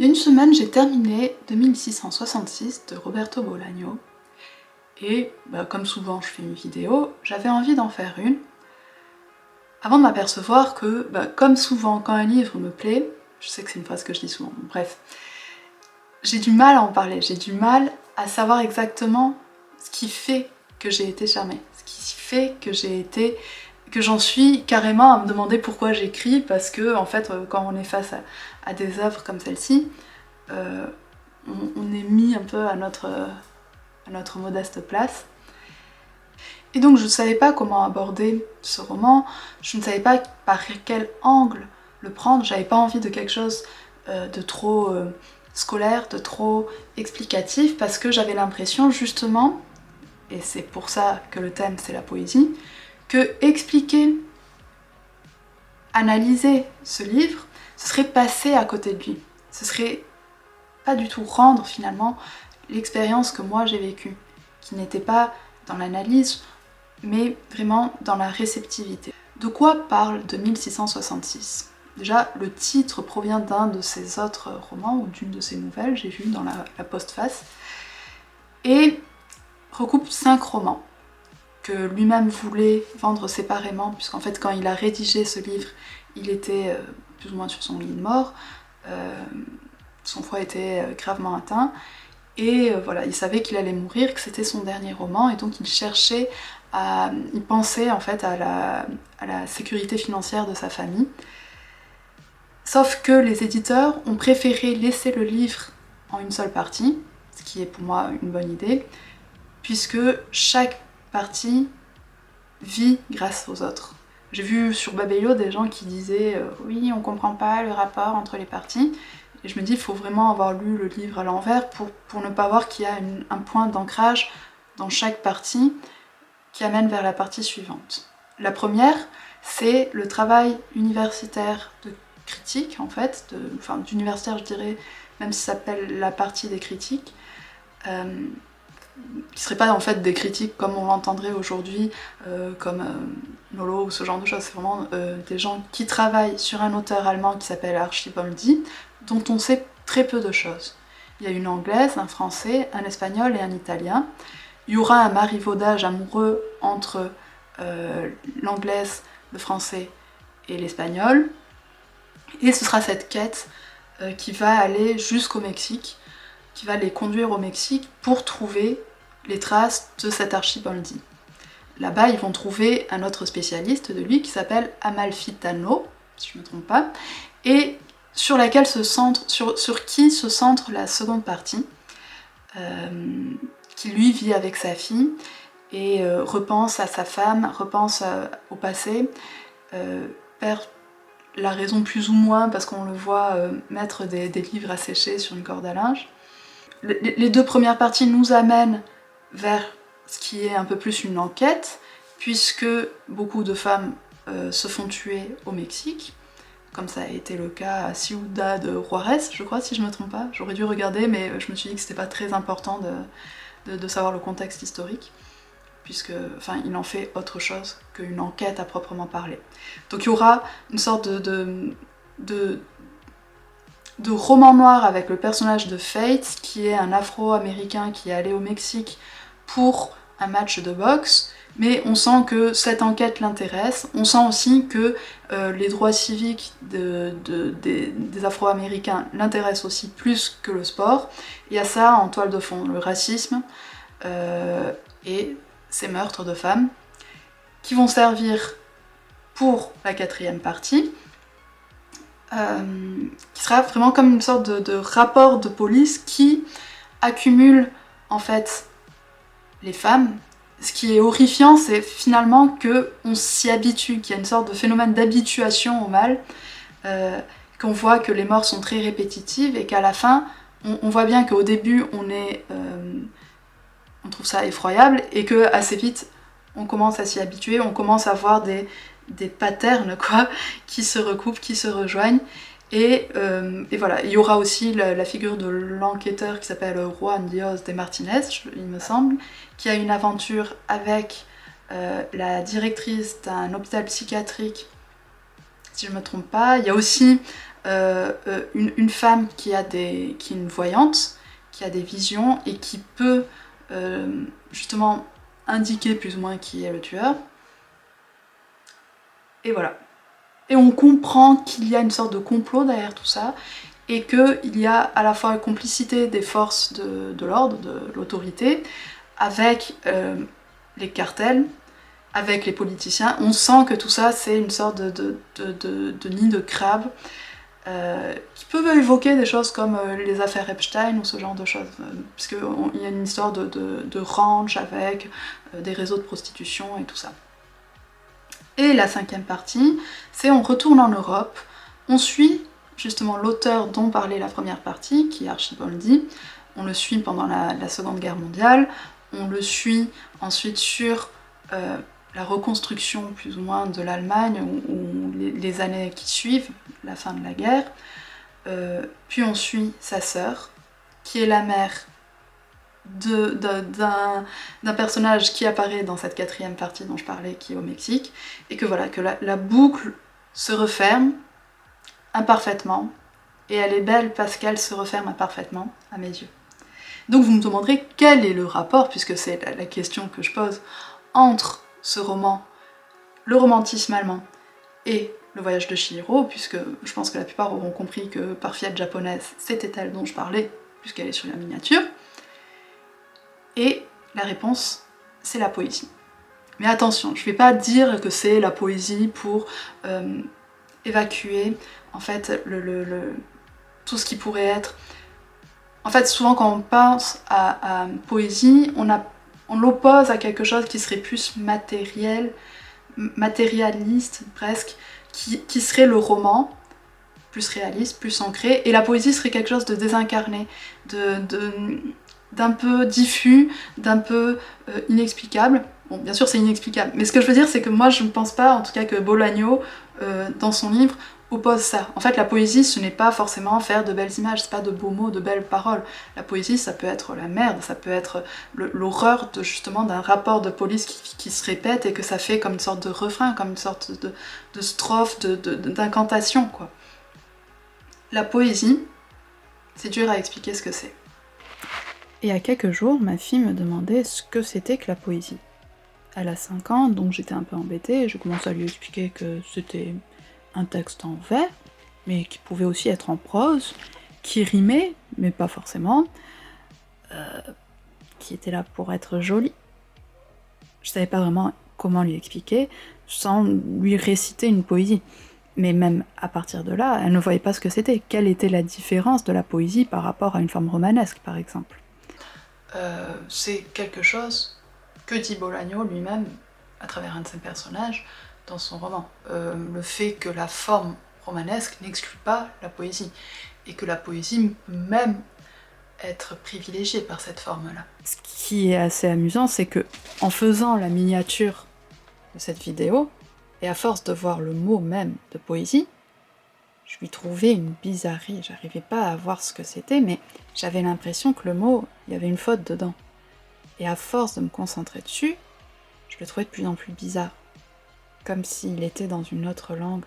Il y a une semaine, j'ai terminé 2666 de Roberto Bolaño et comme souvent je fais une vidéo, j'avais envie d'en faire une avant de m'apercevoir que, comme souvent quand un livre me plaît, je sais que c'est une phrase que je dis souvent, bref, j'ai du mal à en parler, j'ai du mal à savoir exactement ce qui fait que j'ai été charmée, ce qui fait que j'en suis carrément à me demander pourquoi j'écris, parce que en fait quand on est face à des œuvres comme celle-ci, on est mis un peu à notre modeste place. Et donc je ne savais pas comment aborder ce roman, je ne savais pas par quel angle le prendre, j'avais pas envie de quelque chose de trop scolaire, de trop explicatif, parce que j'avais l'impression justement, et c'est pour ça que le thème c'est la poésie, que expliquer, analyser ce livre, ce serait passer à côté de lui, ce serait pas du tout rendre finalement l'expérience que moi j'ai vécue, qui n'était pas dans l'analyse, mais vraiment dans la réceptivité. De quoi parle 2666 ? Déjà, le titre provient d'un de ses autres romans, ou d'une de ses nouvelles, j'ai vu dans la postface, et recoupe 5 romans que lui-même voulait vendre séparément, puisqu'en fait quand il a rédigé ce livre, il était plus ou moins sur son lit de mort, son foie était gravement atteint, et voilà, il savait qu'il allait mourir, que c'était son dernier roman, et donc il pensait en fait à la sécurité financière de sa famille. Sauf que les éditeurs ont préféré laisser le livre en une seule partie, ce qui est pour moi une bonne idée, puisque chaque partie vit grâce aux autres. J'ai vu sur Babelio des gens qui disaient oui, on comprend pas le rapport entre les parties, et je me dis il faut vraiment avoir lu le livre à l'envers pour ne pas voir qu'il y a un point d'ancrage dans chaque partie qui amène vers la partie suivante. La première, c'est le travail universitaire de critique, en fait, d'universitaire je dirais, même si ça s'appelle la partie des critiques, qui serait pas en fait des critiques comme on l'entendrait aujourd'hui, comme Nolo ou ce genre de choses, c'est vraiment des gens qui travaillent sur un auteur allemand qui s'appelle Archibaldi, dont on sait très peu de choses. Il y a une anglaise, un français, un espagnol et un italien. Il y aura un marivaudage amoureux entre l'anglaise, le français et l'espagnol, et ce sera cette quête qui va aller jusqu'au Mexique, qui va les conduire au Mexique pour trouver les traces de cet Archibaldi. Là-bas, ils vont trouver un autre spécialiste de lui qui s'appelle Amalfitano, si je ne me trompe pas, et sur qui se centre la seconde partie, qui lui vit avec sa fille et repense à sa femme, repense au passé, perd la raison plus ou moins parce qu'on le voit mettre des livres à sécher sur une corde à linge. Les deux premières parties nous amènent vers ce qui est un peu plus une enquête, puisque beaucoup de femmes se font tuer au Mexique, comme ça a été le cas à Ciudad Juárez, je crois, si je me trompe pas. J'aurais dû regarder, mais je me suis dit que c'était pas très important de savoir le contexte historique, puisque, il en fait autre chose qu'une enquête à proprement parler. Donc il y aura une sorte de roman noir avec le personnage de Fate, qui est un Afro-américain qui est allé au Mexique pour un match de boxe, mais on sent que cette enquête l'intéresse, on sent aussi que les droits civiques des Afro-américains l'intéressent aussi plus que le sport. Il y a ça en toile de fond, le racisme et ces meurtres de femmes, qui vont servir pour la quatrième partie, qui sera vraiment comme une sorte de rapport de police qui accumule en fait les femmes. Ce qui est horrifiant, c'est finalement qu'on s'y habitue, qu'il y a une sorte de phénomène d'habituation au mal, qu'on voit que les morts sont très répétitives et qu'à la fin, on voit bien qu'au début on trouve ça effroyable et que assez vite on commence à s'y habituer, on commence à voir des patterns quoi, qui se recoupent, qui se rejoignent. Et voilà, il y aura aussi la figure de l'enquêteur qui s'appelle Juan Dios de Martinez, il me semble, qui a une aventure avec la directrice d'un hôpital psychiatrique, si je ne me trompe pas. Il y a aussi une femme qui est une voyante, qui a des visions et qui peut justement indiquer plus ou moins qui est le tueur. Et voilà. Et on comprend qu'il y a une sorte de complot derrière tout ça, et qu'il y a à la fois la complicité des forces de l'ordre, de l'autorité, avec les cartels, avec les politiciens. On sent que tout ça c'est une sorte de nid de crabe, qui peuvent évoquer des choses comme les affaires Epstein ou ce genre de choses, puisqu'il y a une histoire de ranch avec des réseaux de prostitution et tout ça. Et la 5e partie, c'est on retourne en Europe, on suit justement l'auteur dont parlait la première partie, qui est Archibaldi, on le suit pendant la Seconde Guerre mondiale, on le suit ensuite sur la reconstruction plus ou moins de l'Allemagne, ou les années qui suivent, la fin de la guerre, puis on suit sa sœur, qui est la mère d'un personnage qui apparaît dans cette 4e partie dont je parlais, qui est au Mexique, et que voilà, que la boucle se referme imparfaitement, et elle est belle parce qu'elle se referme imparfaitement à mes yeux. Donc vous me demanderez quel est le rapport, puisque c'est la question que je pose, entre ce roman, le romantisme allemand, et le voyage de Chihiro, puisque je pense que la plupart auront compris que par Fiat japonaise, c'était elle dont je parlais, puisqu'elle est sur la miniature. Et la réponse, c'est la poésie. Mais attention, je ne vais pas dire que c'est la poésie pour évacuer en fait tout ce qui pourrait être... En fait, souvent quand on pense à poésie, on l'oppose à quelque chose qui serait plus matérialiste presque, qui serait le roman, plus réaliste, plus ancré, et la poésie serait quelque chose de désincarné, d'un peu diffus, d'un peu inexplicable. Bon, bien sûr c'est inexplicable, mais ce que je veux dire c'est que moi je ne pense pas, en tout cas que Bolaño, dans son livre, oppose ça. En fait la poésie ce n'est pas forcément faire de belles images, c'est pas de beaux mots, de belles paroles. La poésie ça peut être la merde, ça peut être l'horreur justement d'un rapport de police qui se répète et que ça fait comme une sorte de refrain, comme une sorte de strophe, d'incantation quoi. La poésie, c'est dur à expliquer ce que c'est. Et il y a quelques jours, ma fille me demandait ce que c'était que la poésie. Elle a 5 ans, donc j'étais un peu embêtée, je commençais à lui expliquer que c'était un texte en vers, mais qui pouvait aussi être en prose, qui rimait, mais pas forcément, qui était là pour être joli. Je savais pas vraiment comment lui expliquer, sans lui réciter une poésie. Mais même à partir de là, elle ne voyait pas ce que c'était. Quelle était la différence de la poésie par rapport à une forme romanesque, par exemple ? C'est quelque chose que dit Bolaño lui-même à travers un de ses personnages dans son roman. Le fait que la forme romanesque n'exclut pas la poésie, et que la poésie peut même être privilégiée par cette forme-là. Ce qui est assez amusant, c'est que en faisant la miniature de cette vidéo, et à force de voir le mot même de poésie, je lui trouvais une bizarrerie, j'arrivais pas à voir ce que c'était, mais j'avais l'impression que le mot, il y avait une faute dedans. Et à force de me concentrer dessus, je le trouvais de plus en plus bizarre. Comme s'il était dans une autre langue,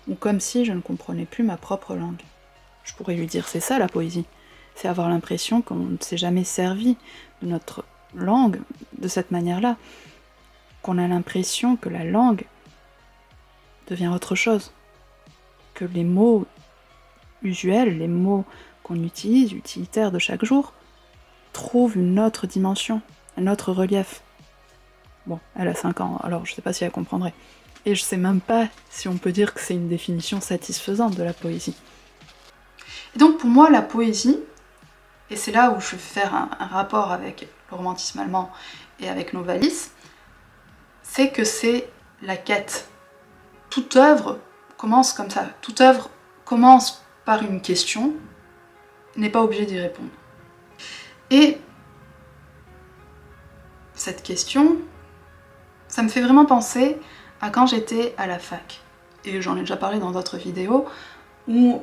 ou comme si je ne comprenais plus ma propre langue. Je pourrais lui dire, c'est ça la poésie. C'est avoir l'impression qu'on ne s'est jamais servi de notre langue de cette manière-là. Qu'on a l'impression que la langue devient autre chose. Que les mots usuels, les mots qu'on utilise, utilitaires de chaque jour, trouvent une autre dimension, un autre relief. Bon, elle a 5 ans, alors je sais pas si elle comprendrait. Et je sais même pas si on peut dire que c'est une définition satisfaisante de la poésie. Et donc pour moi, la poésie, et c'est là où je vais faire un rapport avec le romantisme allemand et avec Novalis, c'est que c'est la quête. Toute œuvre commence comme ça. Toute œuvre commence par une question, n'est pas obligé d'y répondre. Et cette question, ça me fait vraiment penser à quand j'étais à la fac. Et j'en ai déjà parlé dans d'autres vidéos, où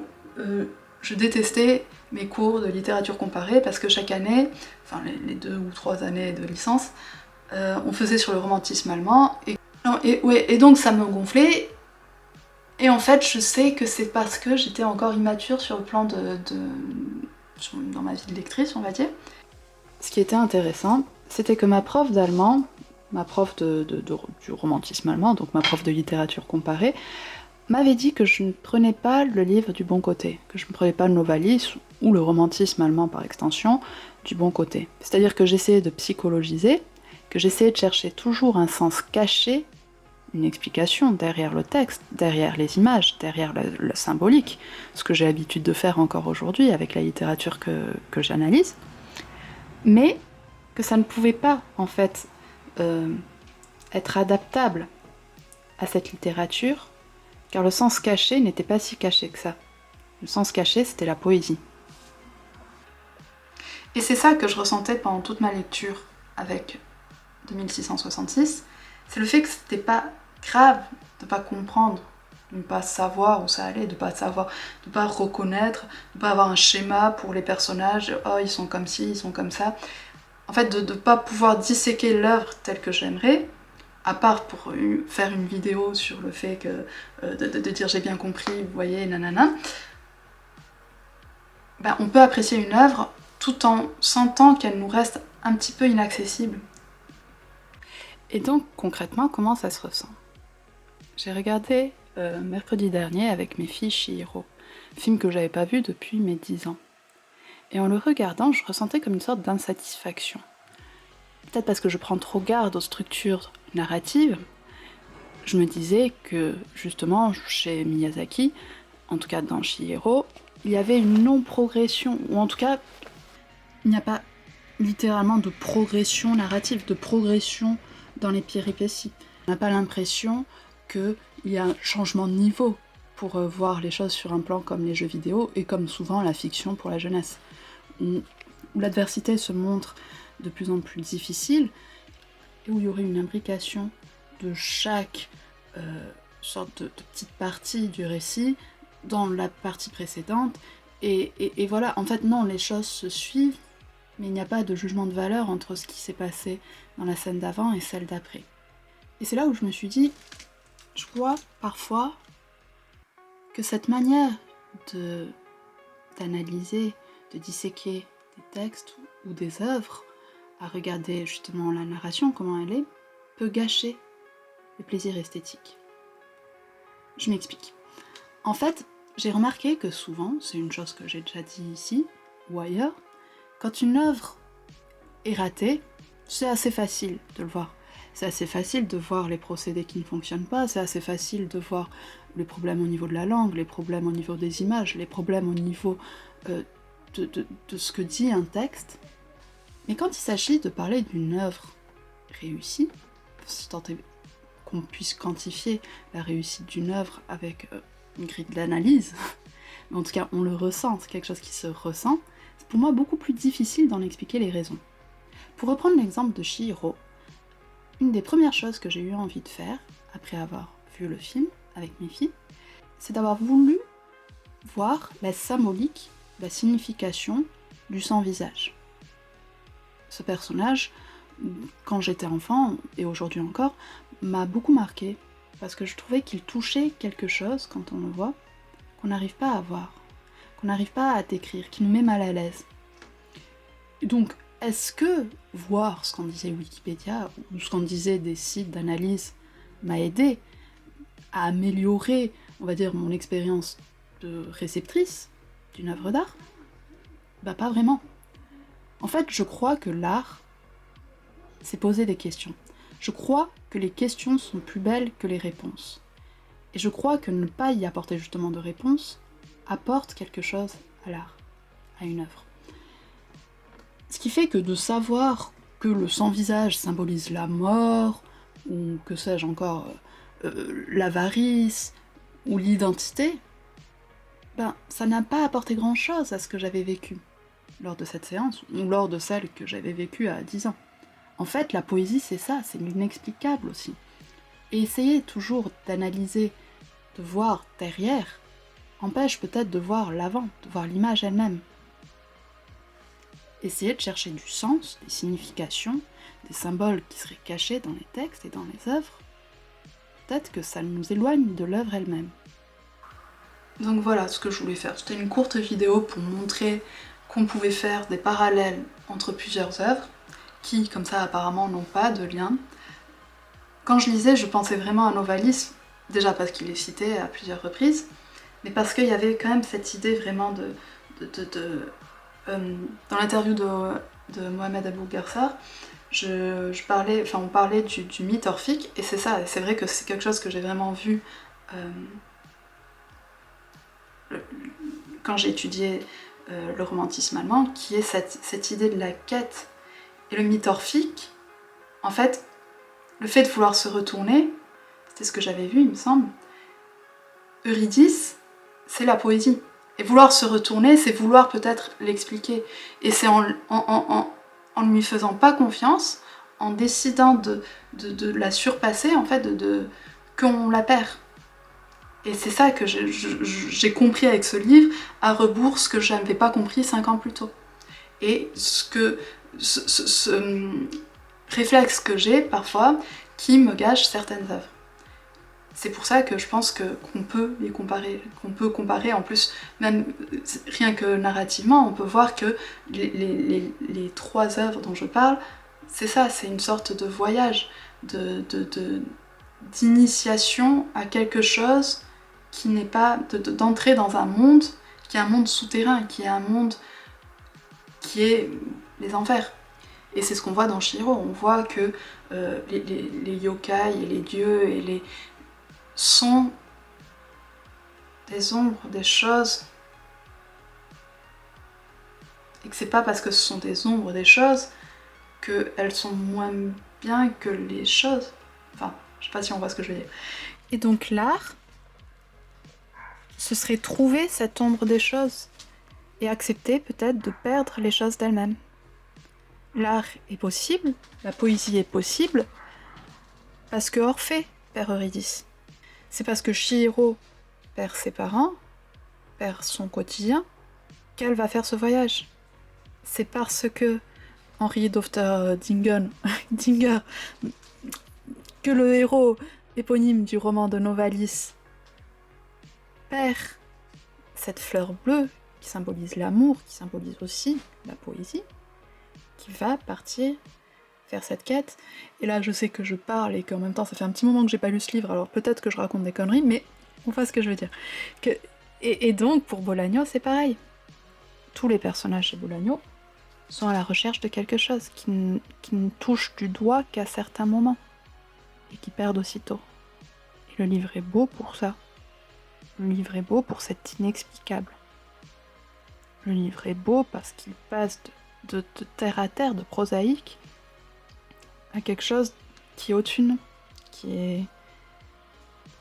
je détestais mes cours de littérature comparée parce que chaque année, enfin les 2 ou 3 années de licence, on faisait sur le romantisme allemand, et donc ça me gonflait. Et en fait, je sais que c'est parce que j'étais encore immature sur le plan dans ma vie de lectrice, on va dire. Ce qui était intéressant, c'était que ma prof d'allemand, ma prof du romantisme allemand, donc ma prof de littérature comparée, m'avait dit que je ne prenais pas le livre du bon côté, que je ne prenais pas le Novalis, ou le romantisme allemand par extension, du bon côté. C'est-à-dire que j'essayais de psychologiser, que j'essayais de chercher toujours un sens caché, une explication derrière le texte, derrière les images, derrière le symbolique, ce que j'ai l'habitude de faire encore aujourd'hui avec la littérature que j'analyse, mais que ça ne pouvait pas, en fait, être adaptable à cette littérature, car le sens caché n'était pas si caché que ça. Le sens caché, c'était la poésie. Et c'est ça que je ressentais pendant toute ma lecture avec 2666, c'est le fait que c'était pas grave de pas comprendre, de ne pas savoir où ça allait, de pas savoir, de pas reconnaître, de pas avoir un schéma pour les personnages, oh ils sont comme ci, ils sont comme ça. En fait, de pas pouvoir disséquer l'œuvre telle que j'aimerais, à part pour faire une vidéo sur le fait que de dire j'ai bien compris, vous voyez, nanana, ben, on peut apprécier une œuvre tout en sentant qu'elle nous reste un petit peu inaccessible. Et donc, concrètement, comment ça se ressent? J'ai regardé mercredi dernier avec mes filles Chihiro, film que j'avais pas vu depuis mes 10 ans. Et en le regardant, je ressentais comme une sorte d'insatisfaction. Peut-être parce que je prends trop garde aux structures narratives, je me disais que, justement, chez Miyazaki, en tout cas dans Chihiro, il y avait une non-progression, ou en tout cas, il n'y a pas littéralement de progression narrative, de progression dans les péripéties. On n'a pas l'impression qu'il y a un changement de niveau pour voir les choses sur un plan comme les jeux vidéo, et comme souvent la fiction pour la jeunesse, où l'adversité se montre de plus en plus difficile, et où il y aurait une imbrication de chaque sorte de petite partie du récit dans la partie précédente, et voilà, en fait non, les choses se suivent, mais il n'y a pas de jugement de valeur entre ce qui s'est passé dans la scène d'avant et celle d'après. Et c'est là où je me suis dit, je crois parfois que cette manière d'analyser, de disséquer des textes ou des œuvres, à regarder justement la narration, comment elle est, peut gâcher le plaisir esthétique. Je m'explique. En fait, j'ai remarqué que souvent, c'est une chose que j'ai déjà dit ici ou ailleurs, quand une œuvre est ratée, c'est assez facile de le voir. C'est assez facile de voir les procédés qui ne fonctionnent pas, c'est assez facile de voir les problèmes au niveau de la langue, les problèmes au niveau des images, les problèmes au niveau de ce que dit un texte. Mais quand il s'agit de parler d'une œuvre réussie, si tant est qu'on puisse quantifier la réussite d'une œuvre avec une grille d'analyse, mais en tout cas on le ressent, c'est quelque chose qui se ressent, c'est pour moi beaucoup plus difficile d'en expliquer les raisons. Pour reprendre l'exemple de Chihiro, une des premières choses que j'ai eu envie de faire, après avoir vu le film avec mes filles, c'est d'avoir voulu voir la symbolique, la signification du sans-visage. Ce personnage, quand j'étais enfant, et aujourd'hui encore, m'a beaucoup marqué, parce que je trouvais qu'il touchait quelque chose, quand on le voit, qu'on n'arrive pas à voir, qu'on n'arrive pas à décrire, qui nous met mal à l'aise. Donc, est-ce que voir ce qu'en disait Wikipédia, ou ce qu'en disaient des sites d'analyse, m'a aidé à améliorer, on va dire, mon expérience de réceptrice d'une œuvre d'art? Bah pas vraiment. En fait, je crois que l'art, c'est poser des questions. Je crois que les questions sont plus belles que les réponses. Et je crois que ne pas y apporter justement de réponse apporte quelque chose à l'art, à une œuvre. Ce qui fait que de savoir que le sans-visage symbolise la mort, ou que sais-je encore, l'avarice, ou l'identité, ben ça n'a pas apporté grand-chose à ce que j'avais vécu lors de cette séance, ou lors de celle que j'avais vécue à 10 ans. En fait, la poésie, c'est ça, c'est l'inexplicable aussi. Et essayer toujours d'analyser, de voir derrière, empêche peut-être de voir l'avant, de voir l'image elle-même. Essayer de chercher du sens, des significations, des symboles qui seraient cachés dans les textes et dans les œuvres, peut-être que ça nous éloigne de l'œuvre elle-même. Donc voilà ce que je voulais faire. C'était une courte vidéo pour montrer qu'on pouvait faire des parallèles entre plusieurs œuvres, qui, comme ça, apparemment, n'ont pas de lien. Quand je lisais, je pensais vraiment à Novalis, déjà parce qu'il est cité à plusieurs reprises, mais parce qu'il y avait quand même cette idée vraiment dans l'interview de Mohamed Abou Garsar, on parlait du mythe orphique, et c'est ça, et c'est vrai que c'est quelque chose que j'ai vraiment vu quand j'ai étudié le romantisme allemand, qui est cette idée de la quête. Et le mythe orphique, en fait, le fait de vouloir se retourner, c'était ce que j'avais vu, il me semble, Eurydice, c'est la poésie. Et vouloir se retourner, c'est vouloir peut-être l'expliquer. Et c'est en ne lui faisant pas confiance, en décidant de la surpasser, en fait, qu'on la perd. Et c'est ça que j'ai compris avec ce livre, à rebours ce que je n'avais pas compris 5 ans plus tôt. Et ce réflexe que j'ai parfois, qui me gâche certaines œuvres. C'est pour ça que je pense qu'on peut les comparer, en plus, même rien que narrativement, on peut voir que les 3 œuvres dont je parle, c'est ça, c'est une sorte de voyage, d'initiation à quelque chose qui n'est pas d'entrer dans un monde qui est un monde souterrain, qui est un monde qui est les enfers. Et c'est ce qu'on voit dans Chihiro, on voit que les yokai et les dieux sont des ombres, des choses, et que c'est pas parce que ce sont des ombres, des choses, qu'elles sont moins bien que les choses. Enfin, je sais pas si on voit ce que je veux dire. Et donc l'art, ce serait trouver cette ombre des choses, et accepter peut-être de perdre les choses d'elles-mêmes. L'art est possible, la poésie est possible, parce que Orphée perd Eurydice. C'est parce que Chihiro perd ses parents, perd son quotidien, qu'elle va faire ce voyage. C'est parce que Henri Dinger, que le héros éponyme du roman de Novalis perd cette fleur bleue qui symbolise l'amour, qui symbolise aussi la poésie, qui va partir faire cette quête. Et là, je sais que je parle et qu'en même temps, ça fait un petit moment que j'ai pas lu ce livre, alors peut-être que je raconte des conneries, mais on voit ce que je veux dire. Et donc, pour Bolaño, c'est pareil. Tous les personnages chez Bolaño sont à la recherche de quelque chose qui ne touche du doigt qu'à certains moments, et qui perdent aussitôt. Et le livre est beau pour ça. Le livre est beau pour cet inexplicable. Le livre est beau parce qu'il passe de terre à terre, de prosaïque, à quelque chose qui est au-dessus de nous, qui est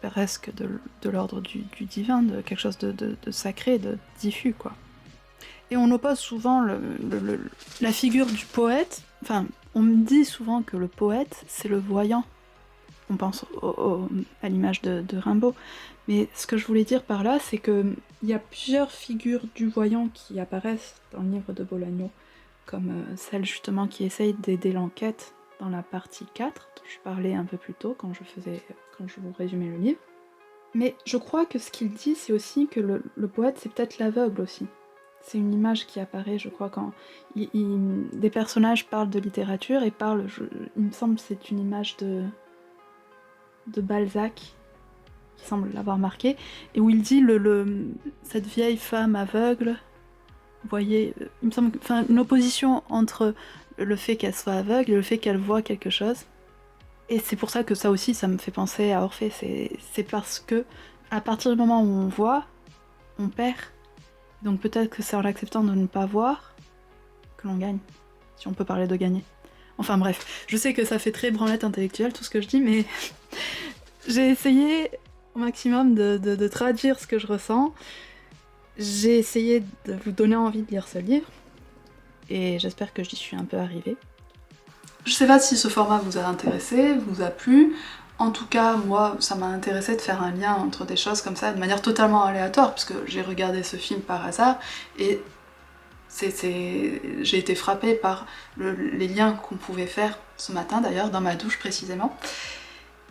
presque de l'ordre du divin, de quelque chose de sacré, de diffus, quoi. Et on oppose souvent la figure du poète, enfin, on me dit souvent que le poète, c'est le voyant. On pense à l'image de Rimbaud. Mais ce que je voulais dire par là, c'est qu'il y a plusieurs figures du voyant qui apparaissent dans le livre de Bolaño, comme celle justement qui essaye d'aider l'enquête dans la partie 4, dont je parlais un peu plus tôt quand je vous résumais le livre. Mais je crois que ce qu'il dit, c'est aussi que le poète, c'est peut-être l'aveugle aussi. C'est une image qui apparaît, je crois, quand des personnages parlent de littérature et il me semble que c'est une image de Balzac qui semble l'avoir marqué, et où il dit cette vieille femme aveugle, vous voyez, il me semble, enfin, une opposition entre le fait qu'elle soit aveugle et le fait qu'elle voit quelque chose. Et c'est pour ça que ça aussi, ça me fait penser à Orphée, c'est parce que à partir du moment où on voit, on perd. Donc peut-être que c'est en acceptant de ne pas voir que l'on gagne, si on peut parler de gagner. Enfin bref, je sais que ça fait très branlette intellectuelle tout ce que je dis, mais j'ai essayé au maximum de traduire ce que je ressens. J'ai essayé de vous donner envie de lire ce livre, et j'espère que j'y suis un peu arrivée. Je sais pas si ce format vous a intéressé, vous a plu. En tout cas, moi, ça m'a intéressé de faire un lien entre des choses comme ça, de manière totalement aléatoire, puisque j'ai regardé ce film par hasard, et j'ai été frappée par les liens qu'on pouvait faire ce matin, d'ailleurs, dans ma douche précisément.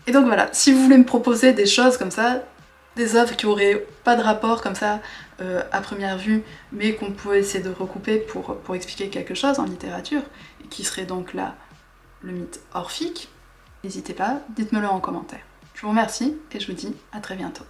Et donc voilà, si vous voulez me proposer des choses comme ça, des œuvres qui auraient pas de rapport comme ça à première vue, mais qu'on pouvait essayer de recouper pour expliquer quelque chose en littérature, et qui serait donc là le mythe orphique, n'hésitez pas, dites-me-le en commentaire. Je vous remercie et je vous dis à très bientôt.